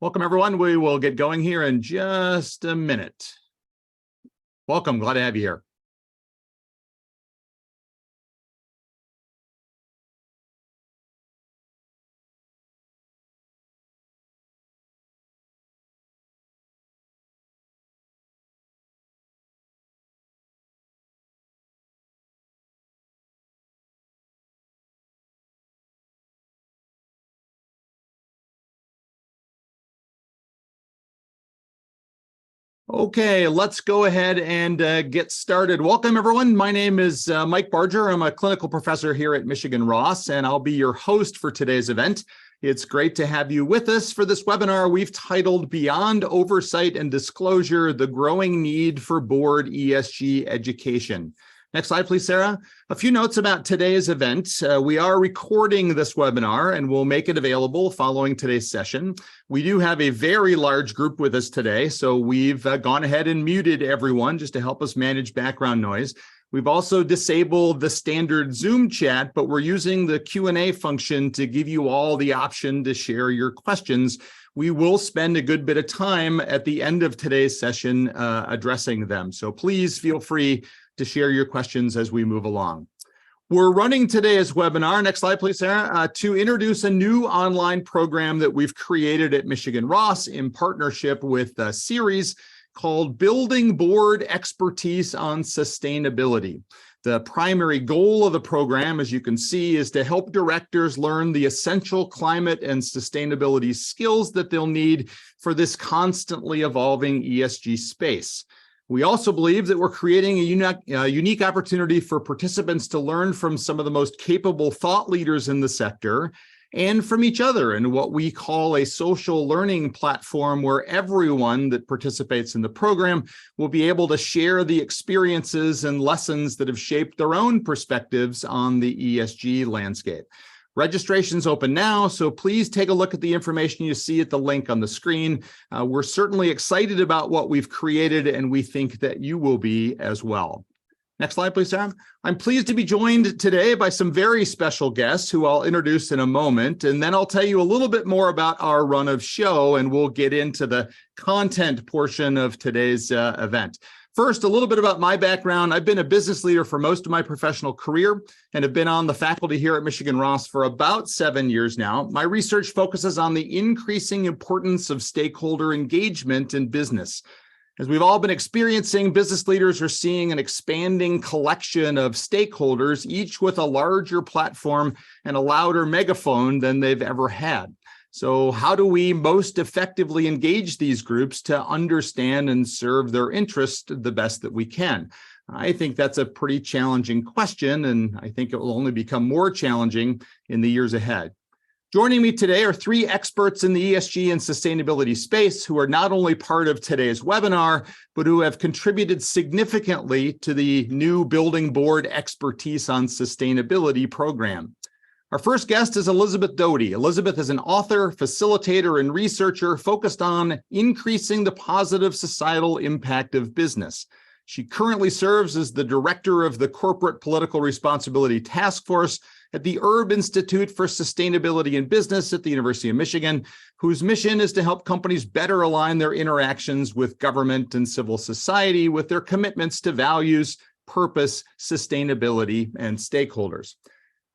Welcome, everyone. We will get going here in just a minute. Welcome. Glad to have you here. Okay, let's go ahead and get started. Welcome, everyone. My name is Mike Barger. I'm a clinical professor here at Michigan Ross, and I'll be your host for today's event. It's great to have you with us for this webinar we've titled Beyond Oversight and Disclosure, the Growing Need for Board ESG Education. Next slide, please, Sarah. A few notes about today's event. We are recording this webinar and we'll make it available following today's session. We do have a very large group with us today, so we've gone ahead and muted everyone just to help us manage background noise. We've also disabled the standard Zoom chat, but we're using the Q&A function to give you all the option to share your questions. We will spend a good bit of time at the end of today's session addressing them, so please feel free to share your questions as we move along. We're running today's webinar, next slide please, Sarah, to introduce a new online program that we've created at Michigan Ross in partnership with Ceres called Building Board Expertise on Sustainability. The primary goal of the program, as you can see, is to help directors learn the essential climate and sustainability skills that they'll need for this constantly evolving ESG space. We also believe that we're creating a unique opportunity for participants to learn from some of the most capable thought leaders in the sector and from each other in what we call a social learning platform where everyone that participates in the program will be able to share the experiences and lessons that have shaped their own perspectives on the ESG landscape. Registration's open now, so please take a look at the information you see at the link on the screen. We're certainly excited about what we've created, and we think that you will be as well. Next slide, please, Sam. I'm pleased to be joined today by some very special guests who I'll introduce in a moment, and then I'll tell you a little bit more about our run of show, and we'll get into the content portion of today's event. First, a little bit about my background. I've been a business leader for most of my professional career and have been on the faculty here at Michigan Ross for about 7 years now. My research focuses on the increasing importance of stakeholder engagement in business. As we've all been experiencing, business leaders are seeing an expanding collection of stakeholders, each with a larger platform and a louder megaphone than they've ever had. So how do we most effectively engage these groups to understand and serve their interests the best that we can? I think that's a pretty challenging question, and I think it will only become more challenging in the years ahead. Joining me today are three experts in the ESG and sustainability space who are not only part of today's webinar, but who have contributed significantly to the new Building Board Expertise on Sustainability program. Our first guest is Elizabeth Doty. Elizabeth is an author, facilitator, and researcher focused on increasing the positive societal impact of business. She currently serves as the director of the Corporate Political Responsibility Task Force at the Erb Institute for Sustainability in Business at the University of Michigan, whose mission is to help companies better align their interactions with government and civil society with their commitments to values, purpose, sustainability, and stakeholders.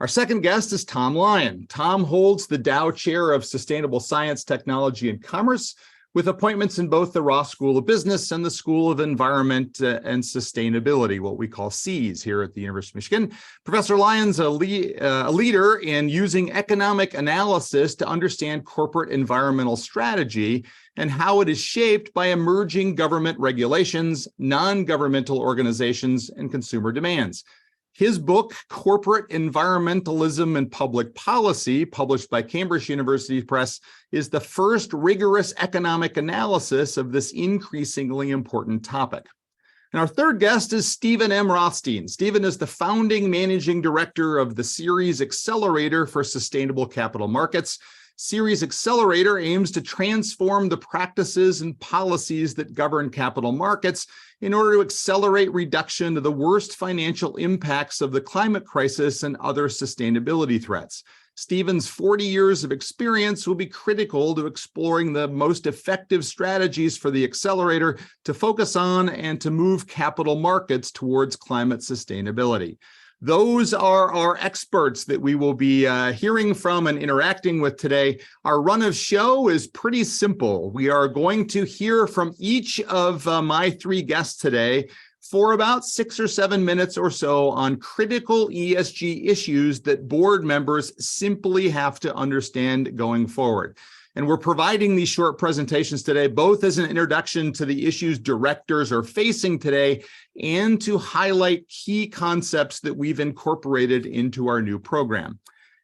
Our second guest is Tom Lyon. Tom holds the Dow Chair of Sustainable Science, Technology, and Commerce, with appointments in both the Ross School of Business and the School of Environment and Sustainability, what we call Ceres here at the University of Michigan. Professor Lyon's a leader in using economic analysis to understand corporate environmental strategy and how it is shaped by emerging government regulations, non-governmental organizations, and consumer demands. His book, Corporate Environmentalism and Public Policy, published by Cambridge University Press, is the first rigorous economic analysis of this increasingly important topic. And our third guest is Stephen M. Rothstein. Stephen is the founding managing director of the Ceres Accelerator for Sustainable Capital Markets. Ceres Accelerator aims to transform the practices and policies that govern capital markets in order to accelerate reduction of the worst financial impacts of the climate crisis and other sustainability threats. Stephen's 40 years of experience will be critical to exploring the most effective strategies for the accelerator to focus on and to move capital markets towards climate sustainability. Those are our experts that we will be hearing from and interacting with today. Our run of show is pretty simple. We are going to hear from each of my three guests today for about 6 or 7 minutes or so on critical ESG issues that board members simply have to understand going forward. And we're providing these short presentations today, both as an introduction to the issues directors are facing today and to highlight key concepts that we've incorporated into our new program.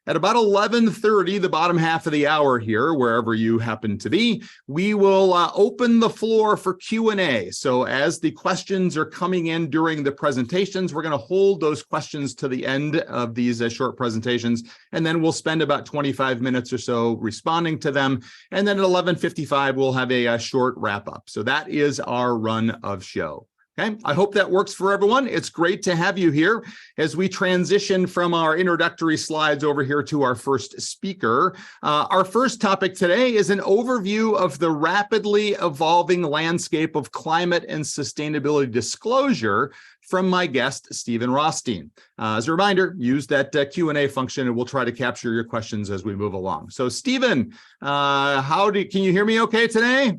At about 11:30, the bottom half of the hour here, wherever you happen to be, we will open the floor for Q&A. So as the questions are coming in during the presentations, we're going to hold those questions to the end of these short presentations, and then we'll spend about 25 minutes or so responding to them. And then at 11:55, we'll have a short wrap up. So that is our run of show. Okay, I hope that works for everyone. It's great to have you here as we transition from our introductory slides over here to our first speaker. Our first topic today is an overview of the rapidly evolving landscape of climate and sustainability disclosure from my guest, Stephen Rothstein. As a reminder, use that Q&A function and we'll try to capture your questions as we move along. So Stephen, can you hear me okay today?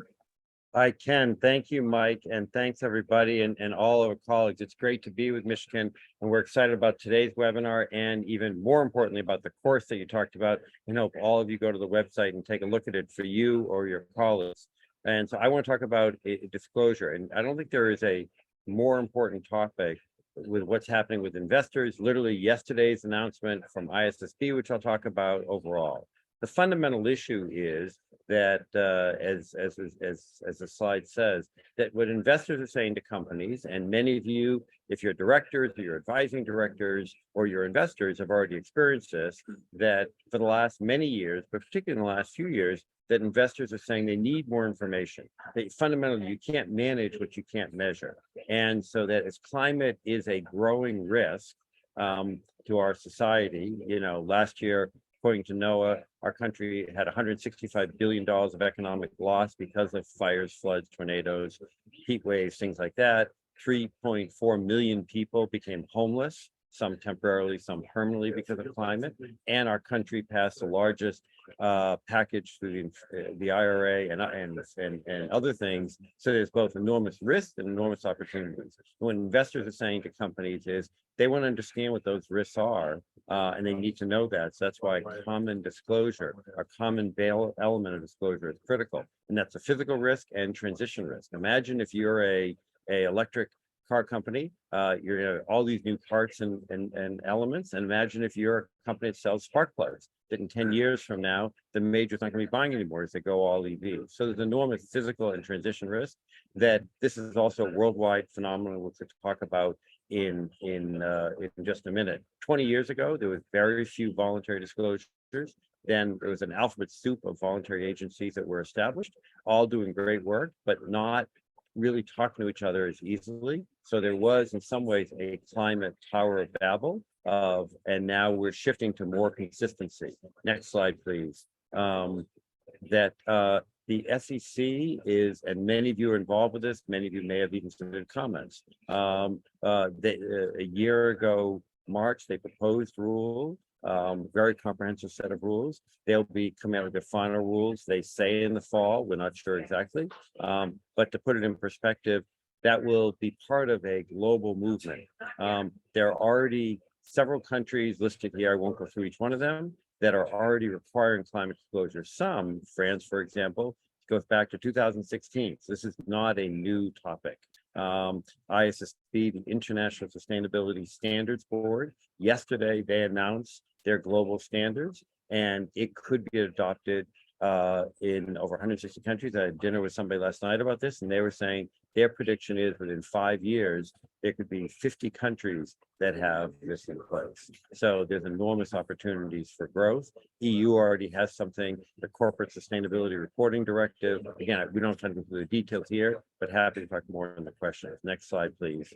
I can. Thank you, Mike, and thanks everybody and all of our colleagues. It's great to be with Michigan, and we're excited about today's webinar and even more importantly about the course that you talked about. And hope all of you go to the website and take a look at it for you or your colleagues. And so I want to talk about disclosure, and I don't think there is a more important topic with what's happening with investors. Literally yesterday's announcement from ISSB, which I'll talk about overall. The fundamental issue is that, as the slide says, that what investors are saying to companies, and many of you, if you're directors or you're advising directors or your investors have already experienced this, that for the last many years, but particularly in the last few years, that investors are saying they need more information. That fundamentally you can't manage what you can't measure. And so that as climate is a growing risk to our society, last year, according to NOAA, our country had $165 billion of economic loss because of fires, floods, tornadoes, heat waves, things like that. 3.4 million people became homeless, some temporarily, some permanently because of climate. And our country passed the largest package through the IRA and other things. So there's both enormous risk and enormous opportunities. What investors are saying to companies is they want to understand what those risks are, and they need to know that. So that's why common disclosure, a common element of disclosure is critical. And that's a physical risk and transition risk. Imagine if you're a electric car company, you're all these new parts and elements. And imagine if you're a company that sells spark plugs, that in 10 years from now, the majors aren't going to be buying anymore as they go all EV. So there's enormous physical and transition risk. That this is also a worldwide phenomenon, which we'll talk about in just a minute. 20 years ago, there was very few voluntary disclosures. Then there was an alphabet soup of voluntary agencies that were established, all doing great work, but not really talking to each other as easily. So there was in some ways a climate Tower of Babel and now we're shifting to more consistency. Next slide, please. The SEC is, and many of you are involved with this, many of you may have even submitted comments. A year ago, March, they proposed rules, very comprehensive set of rules. They'll be coming out with the final rules, they say in the fall, we're not sure exactly. But to put it in perspective, that will be part of a global movement. There are already several countries listed here, I won't go through each one of them, that are already requiring climate disclosure. Some, France, for example, goes back to 2016. So this is not a new topic. ISSB, the International Sustainability Standards Board, yesterday they announced their global standards, and it could be adopted in over 160 countries. I had dinner with somebody last night about this, and they were saying their prediction is within 5 years, there could be 50 countries that have this in place. So there's enormous opportunities for growth. EU already has something, the Corporate Sustainability Reporting Directive. Again, we don't have time to go through the details here, but happy to talk more on the questions. Next slide, please.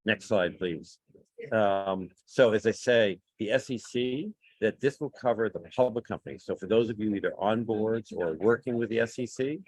Next slide, please. So as I say, the SEC, that this will cover the public companies. So for those of you either on boards or working with the SEC,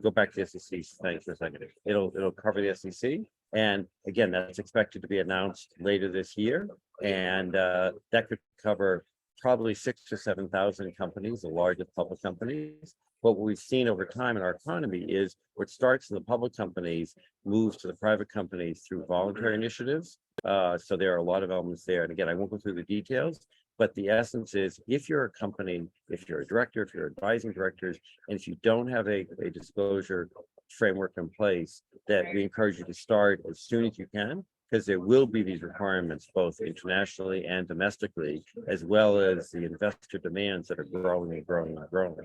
go back to the SEC, thanks for a second. It'll cover the SEC. And again, that's expected to be announced later this year. And that could cover probably 6,000 to 7,000 companies, the largest public companies. But what we've seen over time in our economy is what starts in the public companies moves to the private companies through voluntary initiatives. So there are a lot of elements there. And again, I won't go through the details, but the essence is if you're a company, if you're a director, if you're advising directors, and if you don't have a disclosure framework in place, that we encourage you to start as soon as you can, because there will be these requirements both internationally and domestically, as well as the investor demands that are growing and growing and growing.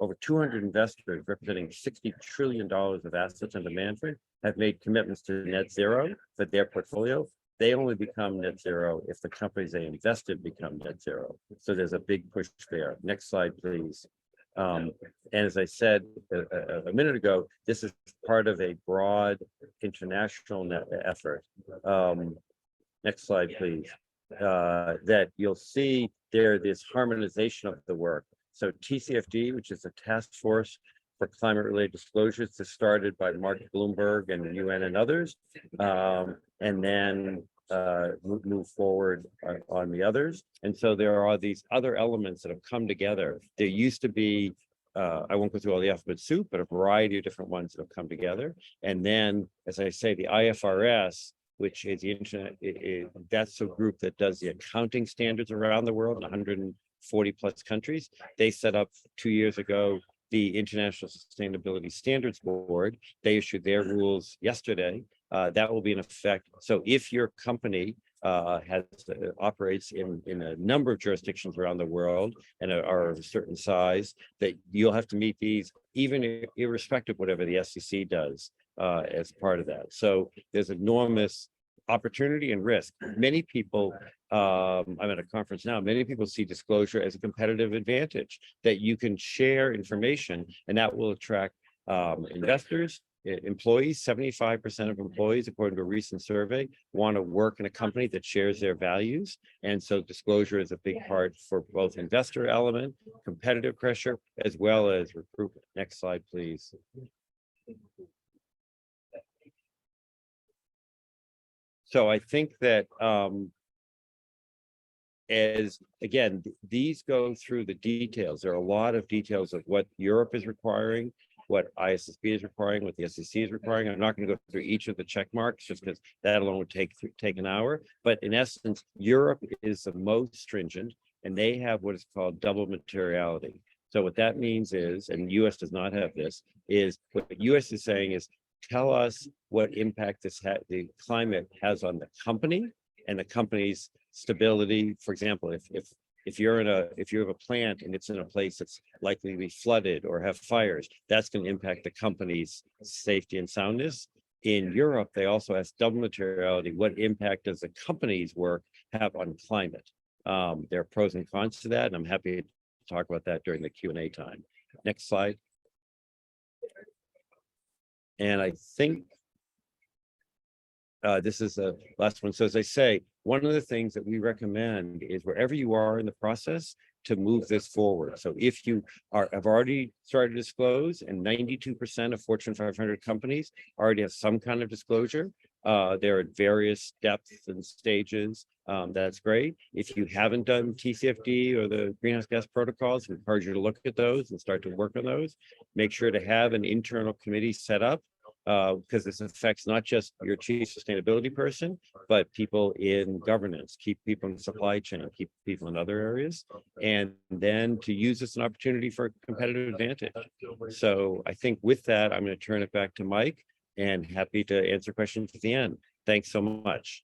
Over 200 investors representing $60 trillion of assets under management have made commitments to net zero for their portfolio. They only become net zero if the companies they invested become net zero. So there's a big push there. Next slide, please. And as I said a minute ago, this is part of a broad international effort. Next slide, please. That you'll see there this harmonization of the work. So TCFD, which is a task force for climate-related disclosures, this started by Mark Bloomberg and the UN and others, and then move forward on the others. And so there are these other elements that have come together. There used to be, I won't go through all the alphabet soup, but a variety of different ones that have come together. And then, as I say, the IFRS, which is the internet, that's a group that does the accounting standards around the world in 140 plus countries. They set up 2 years ago the International Sustainability Standards Board. They issued their rules yesterday. That will be in effect. So if your company operates in a number of jurisdictions around the world and are of a certain size, that you'll have to meet these, even irrespective of whatever the SEC does as part of that. So there's enormous opportunity and risk. Many people, I'm at a conference now, many people see disclosure as a competitive advantage, that you can share information and that will attract investors, employees. 75% of employees, according to a recent survey, want to work in a company that shares their values. And so disclosure is a big part for both investor element, competitive pressure, as well as recruitment. Next slide, please. So I think that as again, these go through the details. There are a lot of details of what Europe is requiring, what ISSB is requiring, what the SEC is requiring. I'm not going to go through each of the check marks just because that alone would take an hour. But in essence, Europe is the most stringent, and they have what is called double materiality. So what that means is, and the US does not have this, is what the US is saying is, tell us what impact the climate has on the company and the company's stability. For example, if you have a plant and it's in a place that's likely to be flooded or have fires, that's going to impact the company's safety and soundness. In Europe, they also ask double materiality. What impact does the company's work have on climate? There are pros and cons to that, and I'm happy to talk about that during the Q&A time. Next slide. And I think this is the last one. So as I say, one of the things that we recommend is wherever you are in the process to move this forward. So if you have already started to disclose, and 92% of Fortune 500 companies already have some kind of disclosure, they're at various depths and stages. That's great. If you haven't done TCFD or the greenhouse gas protocols, we encourage you to look at those and start to work on those. Make sure to have an internal committee set up, because this affects not just your chief sustainability person, but people in governance, keep people in supply chain, keep people in other areas, and then to use this an opportunity for competitive advantage. So I think with that, I'm going to turn it back to Mike, and happy to answer questions at the end. Thanks so much.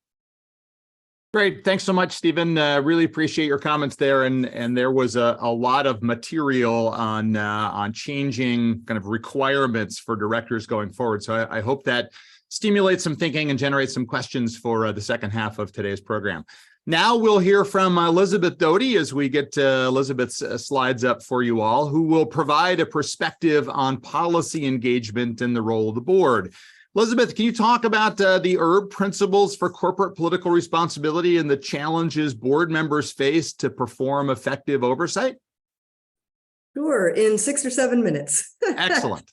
Great. Thanks so much, Stephen. Really appreciate your comments there. And there was a lot of material on changing kind of requirements for directors going forward. So I hope that stimulates some thinking and generates some questions for the second half of today's program. Now we'll hear from Elizabeth Doty as we get Elizabeth's slides up for you all, who will provide a perspective on policy engagement and the role of the board. Elizabeth, can you talk about the Erb principles for corporate political responsibility and the challenges board members face to perform effective oversight? Sure, in 6 or 7 minutes. Excellent.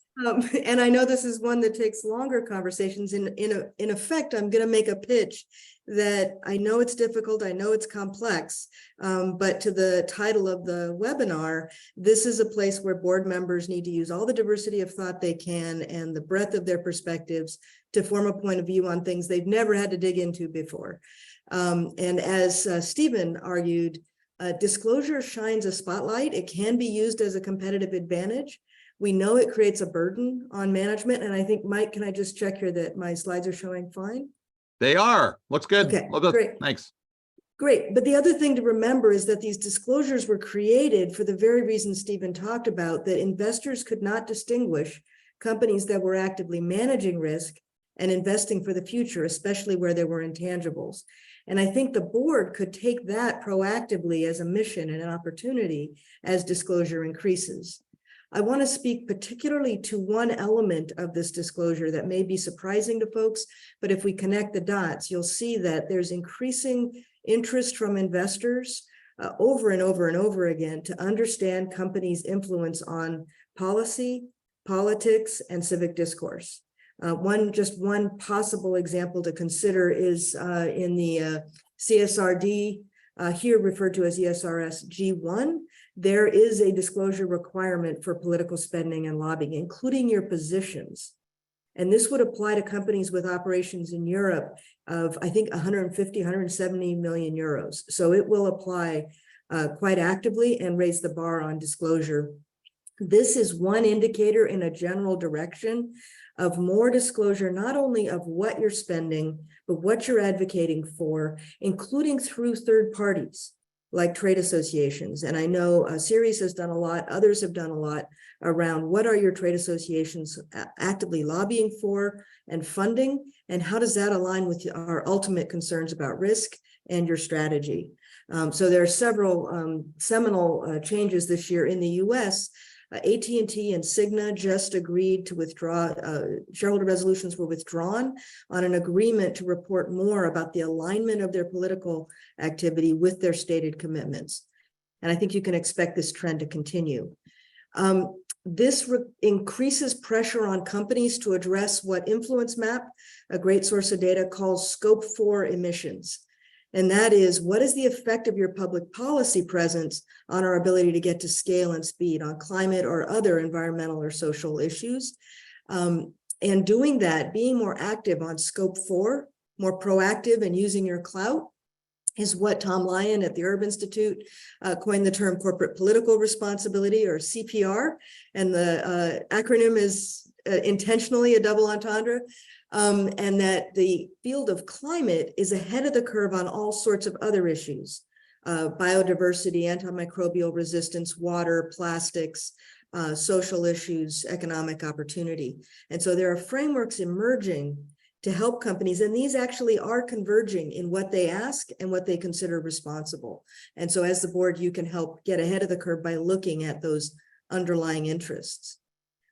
And I know this is one that takes longer conversations. In effect, I'm going to make a pitch that I know it's difficult, I know it's complex, but to the title of the webinar, this is a place where board members need to use all the diversity of thought they can and the breadth of their perspectives to form a point of view on things they've never had to dig into before. And as Stephen argued, disclosure shines a spotlight. It can be used as a competitive advantage. We know it creates a burden on management. And I think, Mike, can I just check here that my slides are showing fine? They are. Looks good. Okay, Great. Thanks. Great. But the other thing to remember is that these disclosures were created for the very reason Stephen talked about, that investors could not distinguish companies that were actively managing risk and investing for the future, especially where there were intangibles. And I think the board could take that proactively as a mission and an opportunity as disclosure increases. I want to speak particularly to one element of this disclosure that may be surprising to folks, but if we connect the dots, you'll see that there's increasing interest from investors over and over and over again to understand companies' influence on policy, politics, and civic discourse. One possible example to consider is in the CSRD, here referred to as ESRS G1, there is a disclosure requirement for political spending and lobbying, including your positions. And this would apply to companies with operations in Europe of, I think, 150, 170 million euros. So it will apply quite actively and raise the bar on disclosure. This is one indicator in a general direction of more disclosure, not only of what you're spending, but what you're advocating for, including through third parties like trade associations. And I know Ceres has done a lot, others have done a lot around what are your trade associations actively lobbying for and funding, and how does that align with our ultimate concerns about risk and your strategy. So there are several seminal changes this year in the US. AT&T and Cigna just agreed to withdraw, shareholder resolutions were withdrawn on an agreement to report more about the alignment of their political activity with their stated commitments. And I think you can expect this trend to continue. This increases pressure on companies to address what Influence Map, a great source of data, calls Scope 4 emissions. And that is, what is the effect of your public policy presence on our ability to get to scale and speed on climate or other environmental or social issues? And doing that, being more active on Scope 4, more proactive and using your clout, is what Tom Lyon at the Erb Institute coined the term corporate political responsibility, or CPR. And the acronym is intentionally a double entendre. And that the field of climate is ahead of the curve on all sorts of other issues, biodiversity, antimicrobial resistance, water, plastics, social issues, economic opportunity. And so there are frameworks emerging to help companies, and these actually are converging in what they ask and what they consider responsible. And so as the board, you can help get ahead of the curve by looking at those underlying interests.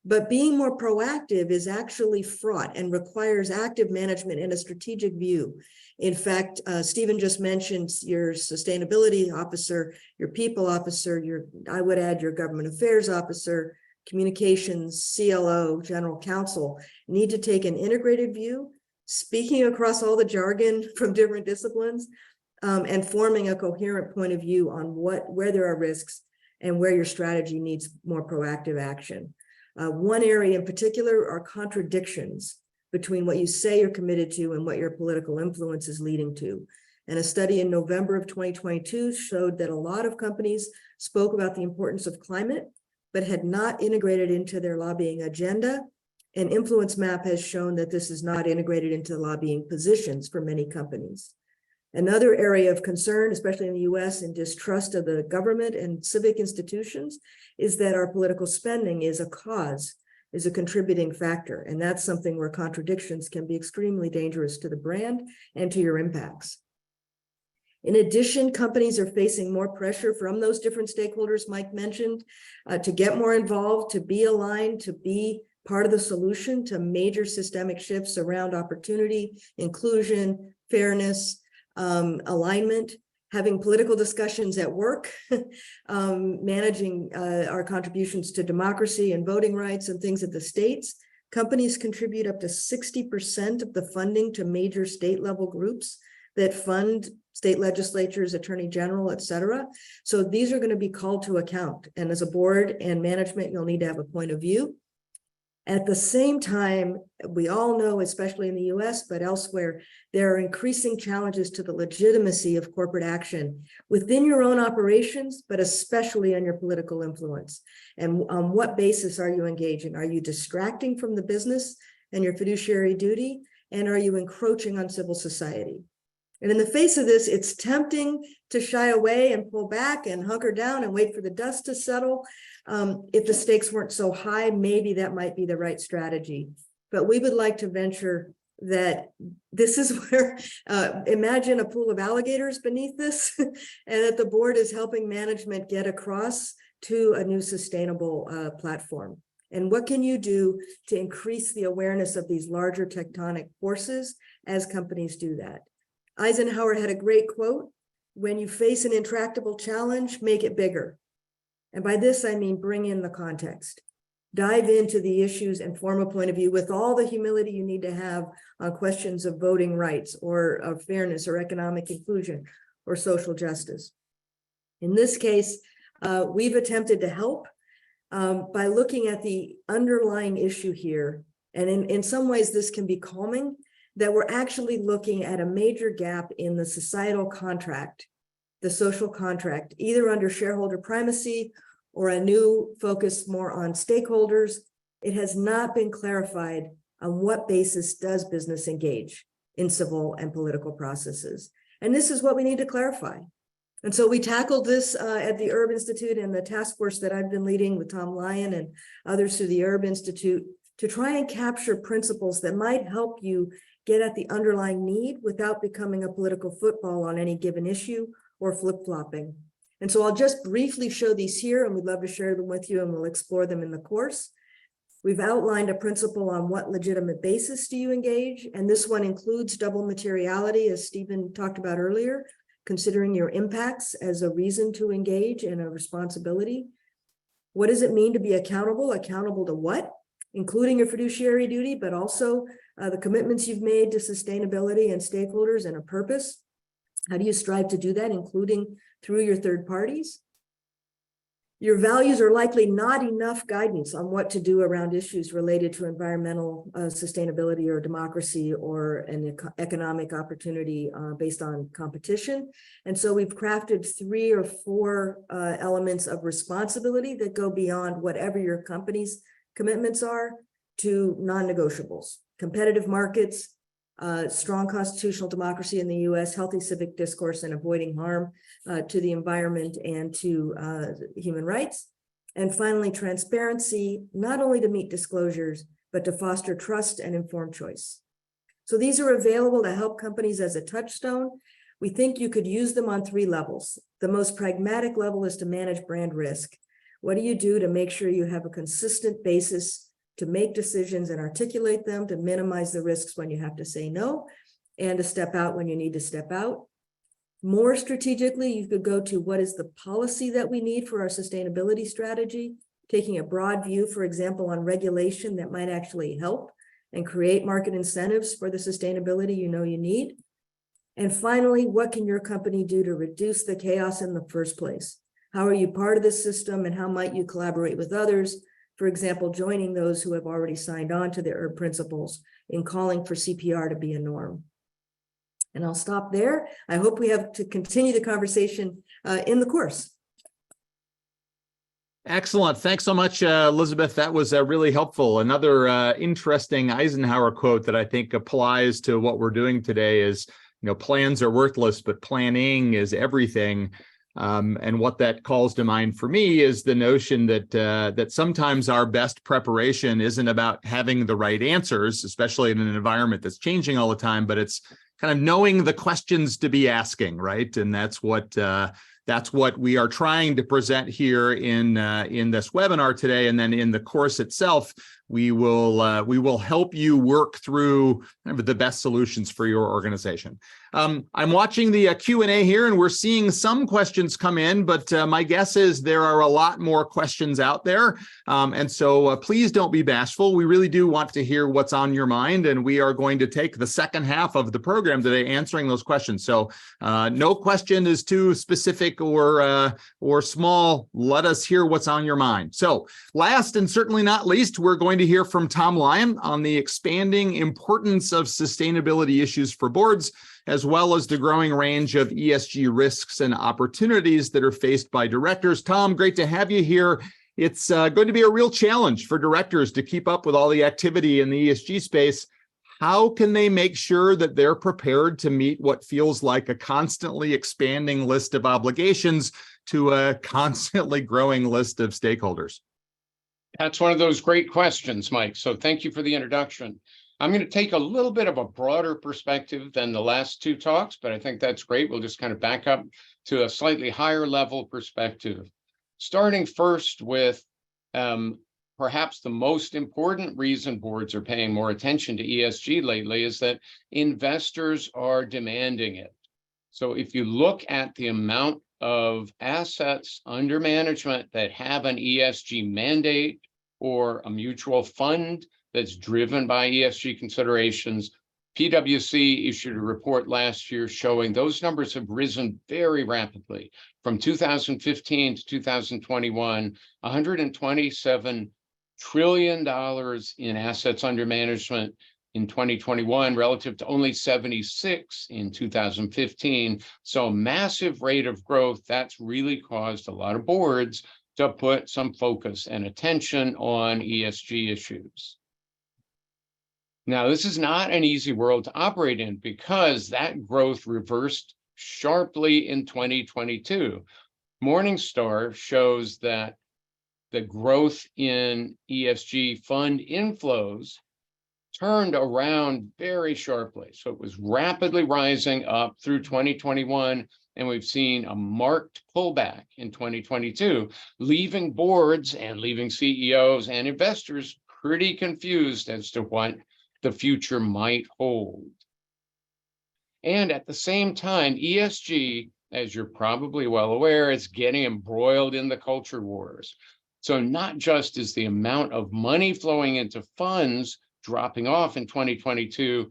But being more proactive is actually fraught and requires active management and a strategic view. In fact, Stephen just mentioned your sustainability officer, your people officer, I would add your government affairs officer, communications, CLO, general counsel, need to take an integrated view, speaking across all the jargon from different disciplines, and forming a coherent point of view on where there are risks and where your strategy needs more proactive action. One area in particular are contradictions between what you say you're committed to and what your political influence is leading to. And a study in November of 2022 showed that a lot of companies spoke about the importance of climate, but had not integrated into their lobbying agenda. And Influence Map has shown that this is not integrated into lobbying positions for many companies. Another area of concern, especially in the US, and distrust of the government and civic institutions, is that our political spending is a contributing factor. And that's something where contradictions can be extremely dangerous to the brand and to your impacts. In addition, companies are facing more pressure from those different stakeholders Mike mentioned to get more involved, to be aligned, to be part of the solution to major systemic shifts around opportunity, inclusion, fairness, alignment, having political discussions at work, managing our contributions to democracy and voting rights and things at the states. Companies contribute up to 60% of the funding to major state level groups that fund state legislatures, attorney general, et cetera. So these are going to be called to account. And as a board and management, you'll need to have a point of view. At the same time, we all know, especially in the US, but elsewhere, there are increasing challenges to the legitimacy of corporate action within your own operations, but especially on your political influence. And on what basis are you engaging? Are you distracting from the business and your fiduciary duty? And are you encroaching on civil society? And in the face of this, it's tempting to shy away and pull back and hunker down and wait for the dust to settle. If the stakes weren't so high, maybe that might be the right strategy. But we would like to venture that this is where, imagine a pool of alligators beneath this, and that the board is helping management get across to a new sustainable platform. And what can you do to increase the awareness of these larger tectonic forces as companies do that? Eisenhower had a great quote: when you face an intractable challenge, make it bigger. And by this, I mean, bring in the context, dive into the issues and form a point of view with all the humility you need to have on questions of voting rights or of fairness or economic inclusion or social justice. In this case, we've attempted to help by looking at the underlying issue here. And in some ways, this can be calming, that we're actually looking at a major gap in the societal contract, the social contract, either under shareholder primacy or a new focus more on stakeholders. It has not been clarified on what basis does business engage in civil and political processes. And this is what we need to clarify. And so we tackled this at the Erb Institute and the task force that I've been leading with Tom Lyon and others through the Erb Institute to try and capture principles that might help you get at the underlying need without becoming a political football on any given issue or flip-flopping. And so I'll just briefly show these here, and we'd love to share them with you, and we'll explore them in the course. We've outlined a principle on what legitimate basis do you engage, and this one includes double materiality, as Stephen talked about earlier, considering your impacts as a reason to engage and a responsibility. What does it mean to be accountable? Accountable to what? Including your fiduciary duty, but also the commitments you've made to sustainability and stakeholders and a purpose. How do you strive to do that, including through your third parties? Your values are likely not enough guidance on what to do around issues related to environmental sustainability or democracy or an economic opportunity based on competition. And so we've crafted 3 or 4 elements of responsibility that go beyond whatever your company's commitments are to non-negotiables: competitive markets, strong constitutional democracy in the US, healthy civic discourse, and avoiding harm to the environment and to human rights. And finally, transparency, not only to meet disclosures, but to foster trust and informed choice. So these are available to help companies as a touchstone. We think you could use them on 3 levels. The most pragmatic level is to manage brand risk. What do you do to make sure you have a consistent basis to make decisions and articulate them, to minimize the risks when you have to say no, and to step out when you need to step out? More strategically, you could go to what is the policy that we need for our sustainability strategy, taking a broad view, for example, on regulation that might actually help and create market incentives for the sustainability you know you need. And finally, what can your company do to reduce the chaos in the first place? How are you part of this system, and how might you collaborate with others? For example, joining those who have already signed on to the Erb principles in calling for CPR to be a norm. And I'll stop there. I hope we have to continue the conversation in the course. Excellent. Thanks so much, Elizabeth. That was really helpful. Another interesting Eisenhower quote that I think applies to what we're doing today is, plans are worthless, but planning is everything. And what that calls to mind for me is the notion that sometimes our best preparation isn't about having the right answers, especially in an environment that's changing all the time, but it's kind of knowing the questions to be asking, right? And that's what we are trying to present here in this webinar today. And then in the course itself, we will help you work through kind of the best solutions for your organization. I'm watching the Q&A here, and we're seeing some questions come in, but my guess is there are a lot more questions out there. And so please don't be bashful. We really do want to hear what's on your mind, and we are going to take the second half of the program today answering those questions. So no question is too specific or small. Let us hear what's on your mind. So last and certainly not least, we're going to hear from Tom Lyon on the expanding importance of sustainability issues for boards, as well as the growing range of ESG risks and opportunities that are faced by directors. Tom, great to have you here. It's going to be a real challenge for directors to keep up with all the activity in the ESG space. How can they make sure that they're prepared to meet what feels like a constantly expanding list of obligations to a constantly growing list of stakeholders? That's one of those great questions, Mike. So thank you for the introduction. I'm going to take a little bit of a broader perspective than the last two talks, but I think that's great. We'll just kind of back up to a slightly higher level perspective. Starting first with perhaps the most important reason boards are paying more attention to ESG lately is that investors are demanding it. So if you look at the amount of assets under management that have an ESG mandate or a mutual fund that's driven by ESG considerations, PwC issued a report last year showing those numbers have risen very rapidly. From 2015 to 2021, $127 trillion in assets under management in 2021 relative to only 76 in 2015. So a massive rate of growth that's really caused a lot of boards to put some focus and attention on ESG issues. Now, this is not an easy world to operate in because that growth reversed sharply in 2022. Morningstar shows that the growth in ESG fund inflows turned around very sharply. So it was rapidly rising up through 2021, and we've seen a marked pullback in 2022, leaving boards and leaving CEOs and investors pretty confused as to what the future might hold. And at the same time, ESG, as you're probably well aware, is getting embroiled in the culture wars. So not just is the amount of money flowing into funds dropping off in 2022,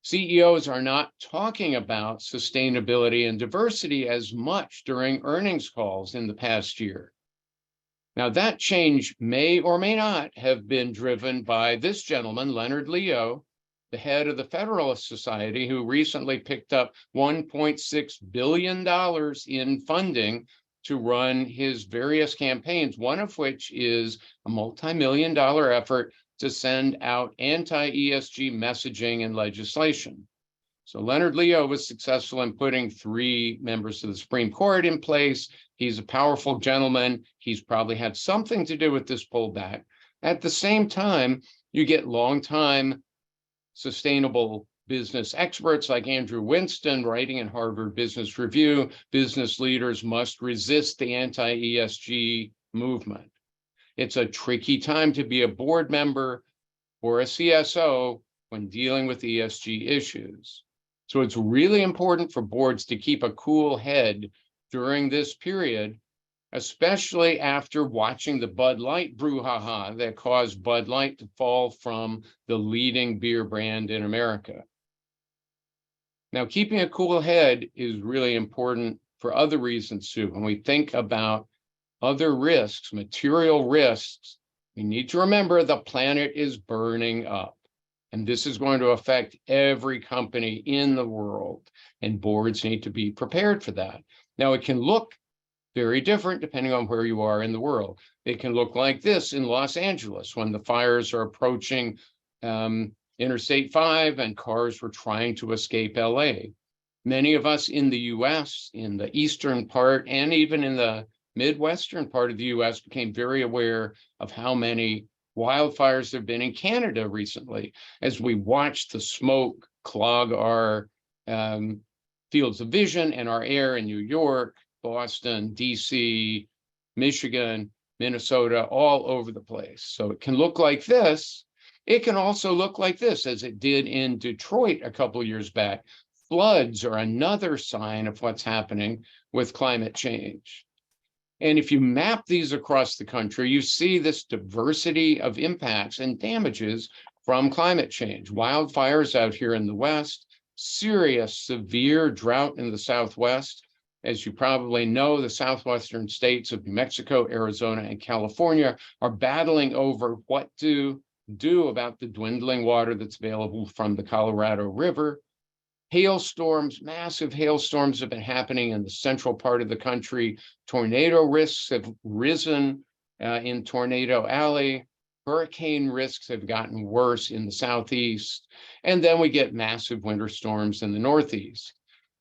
CEOs are not talking about sustainability and diversity as much during earnings calls in the past year. Now, that change may or may not have been driven by this gentleman, Leonard Leo, the head of the Federalist Society, who recently picked up $1.6 billion in funding to run his various campaigns, one of which is a multi-million-dollar effort to send out anti-ESG messaging and legislation. So Leonard Leo was successful in putting 3 members of the Supreme Court in place. He's a powerful gentleman. He's probably had something to do with this pullback. At the same time, you get longtime sustainable business experts like Andrew Winston writing in Harvard Business Review, business leaders must resist the anti-ESG movement. It's a tricky time to be a board member or a CSO when dealing with ESG issues. So it's really important for boards to keep a cool head during this period, especially after watching the Bud Light brouhaha that caused Bud Light to fall from the leading beer brand in America. Now, keeping a cool head is really important for other reasons too. When we think about other risks, material risks, we need to remember the planet is burning up. And this is going to affect every company in the world, and boards need to be prepared for that. Now, it can look very different depending on where you are in the world. It can look like this in Los Angeles when the fires are approaching Interstate 5 and cars were trying to escape LA. Many of us in the US, in the eastern part, and even in the Midwestern part of the US became very aware of how many wildfires there have been in Canada recently, as we watched the smoke clog our fields of vision and our air in New York, Boston, DC, Michigan, Minnesota, all over the place. So it can look like this. It can also look like this, as it did in Detroit a couple years back. Floods are another sign of what's happening with climate change. And if you map these across the country, you see this diversity of impacts and damages from climate change. Wildfires out here in the West, serious, severe drought in the Southwest. As you probably know, the southwestern states of New Mexico, Arizona, and California are battling over what to do about the dwindling water that's available from the Colorado River. Hailstorms, massive hailstorms have been happening in the central part of the country. Tornado risks have risen in Tornado Alley. Hurricane risks have gotten worse in the southeast. And then we get massive winter storms in the northeast.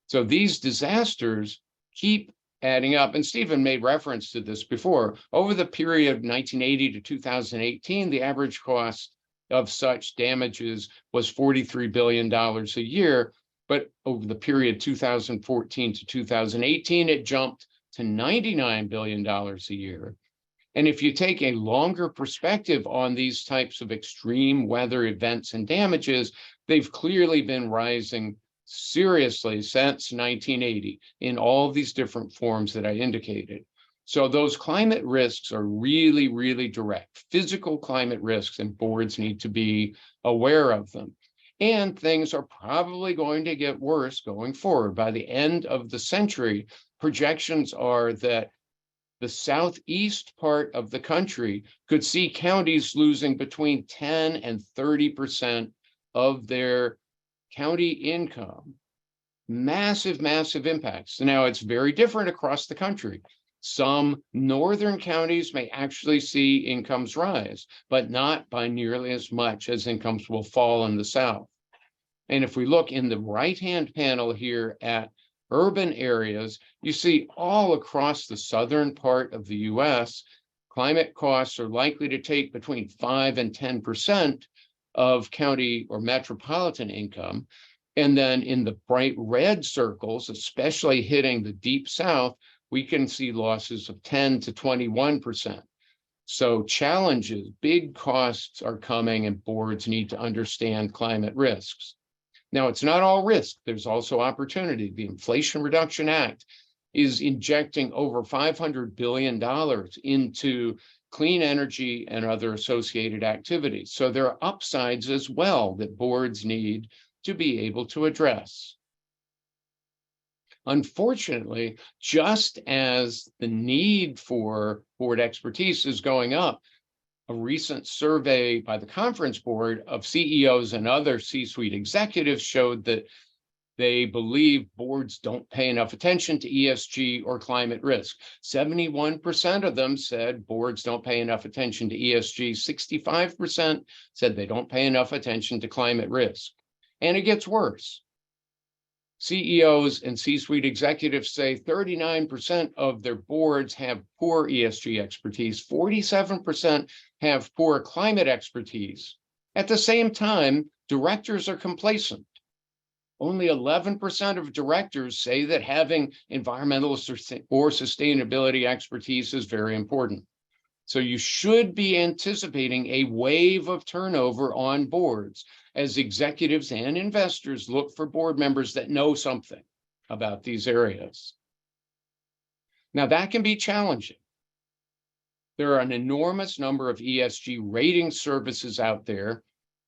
So these disasters keep adding up. And Stephen made reference to this before. Over the period of 1980 to 2018, the average cost of such damages was $43 billion a year. But over the period 2014 to 2018, it jumped to $99 billion a year. And if you take a longer perspective on these types of extreme weather events and damages, they've clearly been rising seriously since 1980 in all of these different forms that I indicated. So those climate risks are really, really direct, physical climate risks, and boards need to be aware of them. And things are probably going to get worse going forward. By the end of the century, projections are that the southeast part of the country could see counties losing between 10 and 30% of their county income. Massive, massive impacts. Now, it's very different across the country. Some northern counties may actually see incomes rise, but not by nearly as much as incomes will fall in the South. And if we look in the right-hand panel here at urban areas, you see all across the southern part of the US, climate costs are likely to take between 5 and 10% of county or metropolitan income. And then in the bright red circles, especially hitting the deep South, we can see losses of 10 to 21%. So challenges, big costs are coming, and boards need to understand climate risks. Now, it's not all risk. There's also opportunity. The Inflation Reduction Act is injecting over $500 billion into clean energy and other associated activities. So there are upsides as well that boards need to be able to address. Unfortunately, just as the need for board expertise is going up, a recent survey by the Conference Board of CEOs and other C-suite executives showed that they believe boards don't pay enough attention to ESG or climate risk. 71% of them said boards don't pay enough attention to ESG. 65% said they don't pay enough attention to climate risk. And it gets worse. CEOs and C-suite executives say 39% of their boards have poor ESG expertise. 47% have poor climate expertise. At the same time, directors are complacent. Only 11% of directors say that having environmental or sustainability expertise is very important. So you should be anticipating a wave of turnover on boards as executives and investors look for board members that know something about these areas. Now, that can be challenging. There are an enormous number of ESG rating services out there.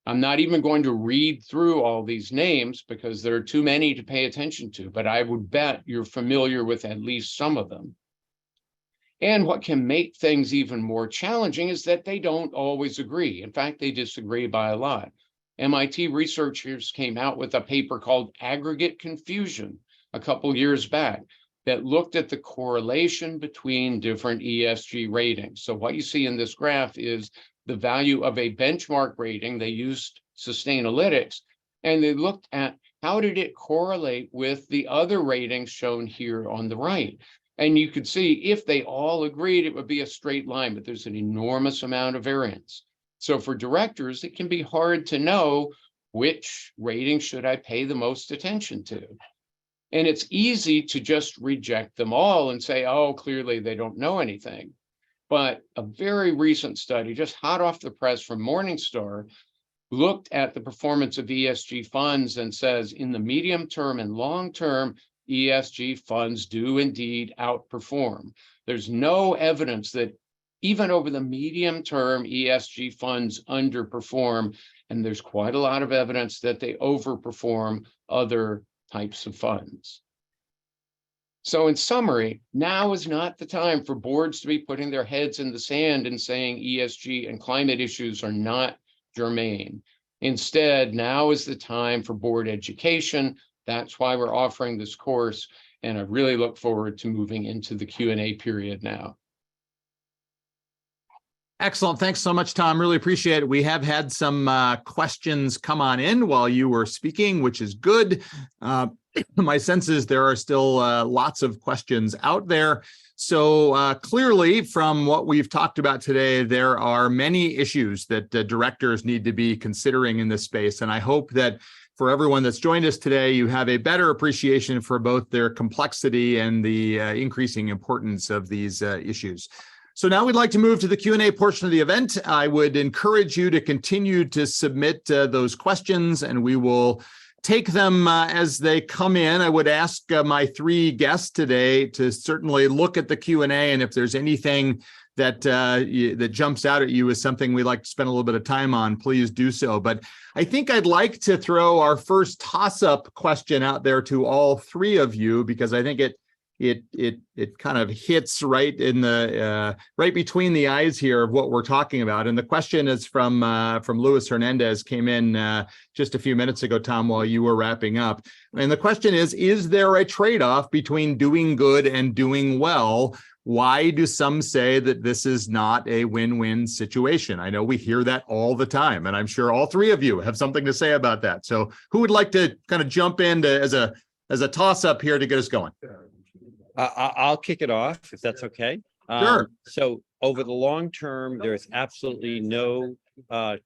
I'm not even going to read through all these names because there are too many to pay attention to, but I would bet you're familiar with at least some of them. And what can make things even more challenging is that they don't always agree. In fact, they disagree by a lot. MIT researchers came out with a paper called Aggregate Confusion a couple years back that looked at the correlation between different ESG ratings. So what you see in this graph is the value of a benchmark rating. They used Sustainalytics, and they looked at how did it correlate with the other ratings shown here on the right. And you could see if they all agreed, it would be a straight line, but there's an enormous amount of variance. So for directors, it can be hard to know which rating should I pay the most attention to. And it's easy to just reject them all and say, oh, clearly they don't know anything. But a very recent study, just hot off the press from Morningstar, looked at the performance of ESG funds and says in the medium term and long term, ESG funds do indeed outperform. There's no evidence that even over the medium term, ESG funds underperform, and there's quite a lot of evidence that they overperform other types of funds. So in summary, now is not the time for boards to be putting their heads in the sand and saying ESG and climate issues are not germane. Instead, now is the time for board education. That's why we're offering this course, and I really look forward to moving into the Q&A period now. Excellent. Thanks so much, Tom. Really appreciate it. We have had some questions come on in while you were speaking, which is good. My sense is there are still lots of questions out there. So clearly, from what we've talked about today, there are many issues that directors need to be considering in this space. And I hope that for everyone that's joined us today, you have a better appreciation for both their complexity and the increasing importance of these issues. So now we'd like to move to the Q&A portion of the event. I would encourage you to continue to submit those questions, and we will take them as they come in. I would ask my three guests today to certainly look at the Q&A, and if there's anything that that jumps out at you as something we'd like to spend a little bit of time on, please do so. But I think I'd like to throw our first toss-up question out there to all three of you, because I think it kind of hits right in the right between the eyes here of what we're talking about. And the question is from Luis Hernandez, came in just a few minutes ago, Tom, while you were wrapping up. And the question is there a trade-off between doing good and doing well? Why do some say that this is not a win-win situation? I know we hear that all the time, and I'm sure all three of you have something to say about that. So who would like to kind of jump in as a toss-up here to get us going? I'll kick it off, if that's okay. Sure. So over the long term, there's absolutely no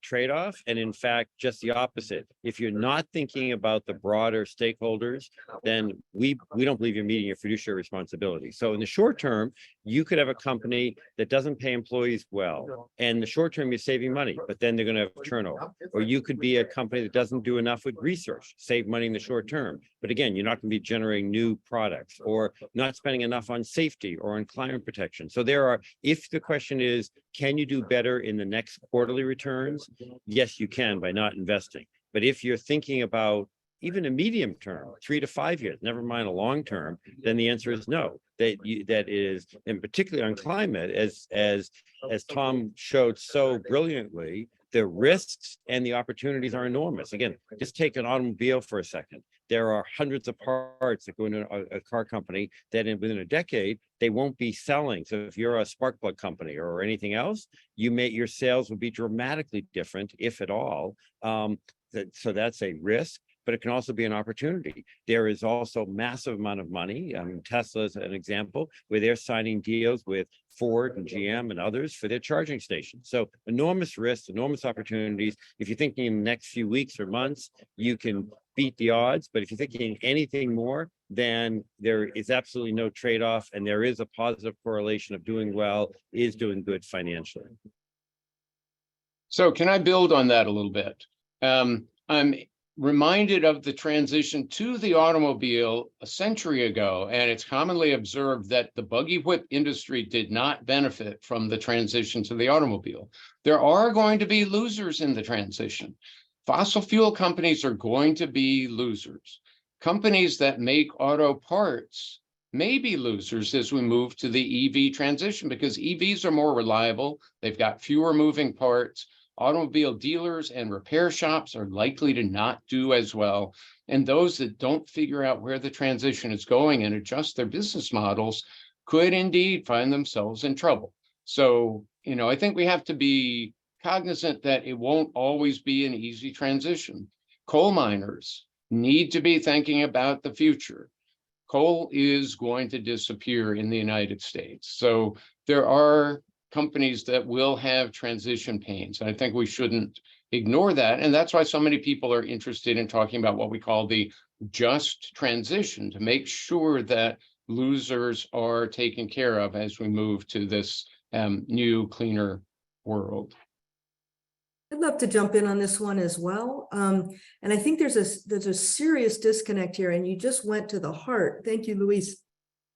trade-off. And in fact, just the opposite. If you're not thinking about the broader stakeholders, then we don't believe you're meeting your fiduciary responsibility. So in the short term, you could have a company that doesn't pay employees well. And in the short term, you're saving money, but then they're going to have turnover. Or you could be a company that doesn't do enough with research, save money in the short term. But again, you're not going to be generating new products or not spending enough on safety or on climate protection. So there are, if the question is, can you do better in the next quarterly returns? Yes, you can by not investing. But if you're thinking about even a medium term, 3 to 5 years, never mind a long term, then the answer is no. That is, and particularly on climate, as Tom showed so brilliantly, the risks and the opportunities are enormous. Again, just take an automobile for a second. There are hundreds of parts that go into a car company that within a decade, they won't be selling. So if you're a spark plug company or anything else, your sales will be dramatically different, if at all. So that's a risk, but it can also be an opportunity. There is also massive amount of money. Tesla is an example where they're signing deals with Ford and GM and others for their charging stations. So enormous risks, enormous opportunities. If you're thinking in the next few weeks or months, you can beat the odds. But if you're thinking anything more, then there is absolutely no trade-off. And there is a positive correlation of doing well is doing good financially. So can I build on that a little bit? I'm reminded of the transition to the automobile a century ago, and it's commonly observed that the buggy whip industry did not benefit from the transition to the automobile. There are going to be losers in the transition. Fossil fuel companies are going to be losers. Companies that make auto parts may be losers as we move to the EV transition, because EVs are more reliable. They've got fewer moving parts. Automobile dealers and repair shops are likely to not do as well. And those that don't figure out where the transition is going and adjust their business models could indeed find themselves in trouble. So, I think we have to be cognizant that it won't always be an easy transition. Coal miners need to be thinking about the future. Coal is going to disappear in the United States. So there are companies that will have transition pains. And I think we shouldn't ignore that. And that's why so many people are interested in talking about what we call the just transition, to make sure that losers are taken care of as we move to this new, cleaner world. I'd love to jump in on this one as well. And I think there's a serious disconnect here, and you just went to the heart. Thank you, Luis.